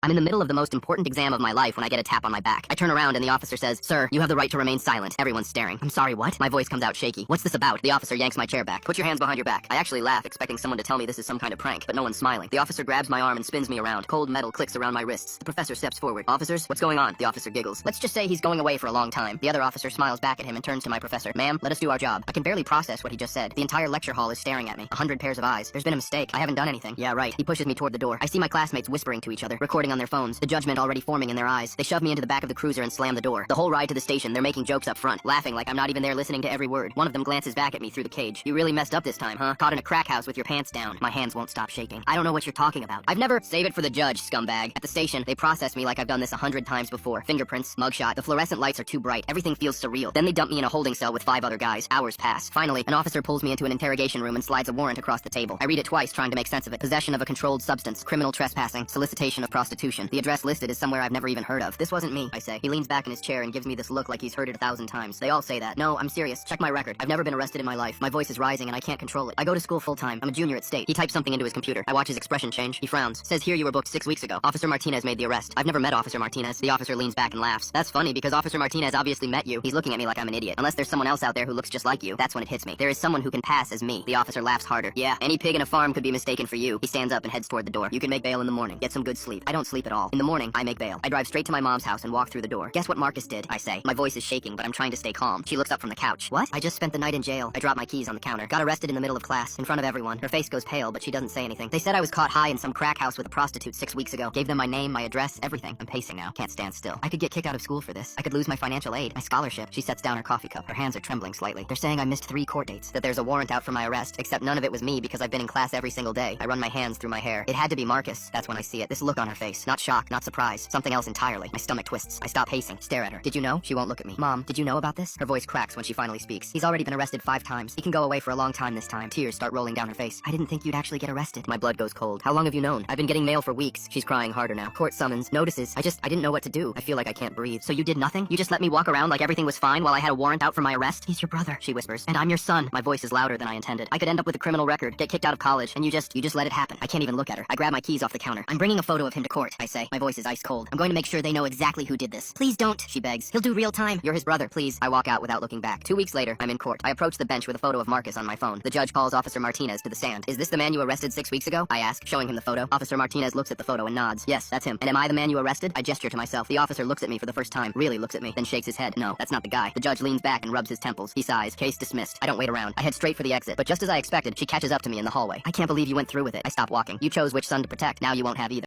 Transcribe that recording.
I'm in the middle of the most important exam of my life when I get a tap on my back. I turn around and the officer says, "Sir, you have the right to remain silent." Everyone's staring. I'm sorry, what? My voice comes out shaky. What's this about? The officer yanks my chair back. Put your hands behind your back. I actually laugh, expecting someone to tell me this is some kind of prank, but no one's smiling. The officer grabs my arm and spins me around. Cold metal clicks around my wrists. The professor steps forward. "Officers, what's going on?" The officer giggles. "Let's just say he's going away for a long time." The other officer smiles back at him and turns to my professor. "Ma'am, let us do our job." I can barely process what he just said. The entire lecture hall is staring at me. 100 pairs of eyes. There's been a mistake. I haven't done anything. Yeah, right. He pushes me toward the door. I see my classmates whispering to each other, recording on their phones, the judgment already forming in their eyes. They shove me into the back of the cruiser and slam the door. The whole ride to the station, they're making jokes up front, laughing like I'm not even there listening to every word. One of them glances back at me through the cage. "You really messed up this time, huh? Caught in a crack house with your pants down." My hands won't stop shaking. "I don't know what you're talking about. I've never—" "Save it for the judge, scumbag." At the station, they process me like I've done this 100 times before. Fingerprints, mugshot, the fluorescent lights are too bright. Everything feels surreal. Then they dump me in a holding cell with 5 other guys. Hours pass. Finally, an officer pulls me into an interrogation room and slides a warrant across the table. I read it twice, trying to make sense of it. Possession of a controlled substance, criminal trespassing, solicitation of prostitution. The address listed is somewhere I've never even heard of. "This wasn't me," I say. He leans back in his chair and gives me this look like he's heard it 1,000 times. They all say that. "No, I'm serious. Check my record. I've never been arrested in my life." My voice is rising and I can't control it. "I go to school full-time. I'm a junior at State." He types something into his computer. I watch his expression change. He frowns. "Says here you were booked 6 weeks ago. Officer Martinez made the arrest." "I've never met Officer Martinez." The officer leans back and laughs. "That's funny because Officer Martinez obviously met you." He's looking at me like I'm an idiot. "Unless there's someone else out there who looks just like you." That's when it hits me. There is someone who can pass as me. The officer laughs harder. "Yeah, any pig in a farm could be mistaken for you." He stands up and heads toward the door. "You can make bail in the morning. Get some good sleep." I don't sleep at all. In the morning, I make bail. I drive straight to my mom's house and walk through the door. "Guess what Marcus did?" I say. My voice is shaking, but I'm trying to stay calm. She looks up from the couch. "What?" "I just spent the night in jail." I drop my keys on the counter. "Got arrested in the middle of class, in front of everyone." Her face goes pale, but she doesn't say anything. "They said I was caught high in some crack house with a prostitute 6 weeks ago. Gave them my name, my address, everything." I'm pacing now. Can't stand still. I could get kicked out of school for this. I could lose my financial aid, my scholarship. She sets down her coffee cup. Her hands are trembling slightly. "They're saying I missed 3 court dates, that there's a warrant out for my arrest, except none of it was me because I've been in class every single day." I run my hands through my hair. It had to be Marcus. That's when I see it. This look on her face. Not shock, not surprise. Something else entirely. My stomach twists. I stop pacing. Stare at her. "Did you know?" She won't look at me. "Mom, did you know about this?" Her voice cracks when she finally speaks. "He's already been arrested 5 times. He can go away for a long time this time." Tears start rolling down her face. "I didn't think you'd actually get arrested." My blood goes cold. "How long have you known?" "I've been getting mail for weeks." She's crying harder now. "Court summons, notices. I didn't know what to do." I feel like I can't breathe. "So you did nothing? You just let me walk around like everything was fine while I had a warrant out for my arrest?" "He's your brother," she whispers. "And I'm your son." My voice is louder than I intended. "I could end up with a criminal record, get kicked out of college, and you just let it happen." I can't even look at her. I grab my keys off the counter. "I'm bringing a photo of him to court," I say. My voice is ice cold. "I'm going to make sure they know exactly who did this." "Please don't," she begs. "He'll do real time." "You're his brother, please." I walk out without looking back. 2 weeks later, I'm in court. I approach the bench with a photo of Marcus on my phone. The judge calls Officer Martinez to the stand. "Is this the man you arrested 6 weeks ago?" I ask, showing him the photo. Officer Martinez looks at the photo and nods. "Yes, that's him." "And am I the man you arrested?" I gesture to myself. The officer looks at me for the first time, really looks at me, then shakes his head. "No, that's not the guy." The judge leans back and rubs his temples. He sighs. Case dismissed. I don't wait around. I head straight for the exit, but just as I expected, she catches up to me in the hallway. "I can't believe you went through with it." I stop walking. "You chose which son to protect. Now you won't have either."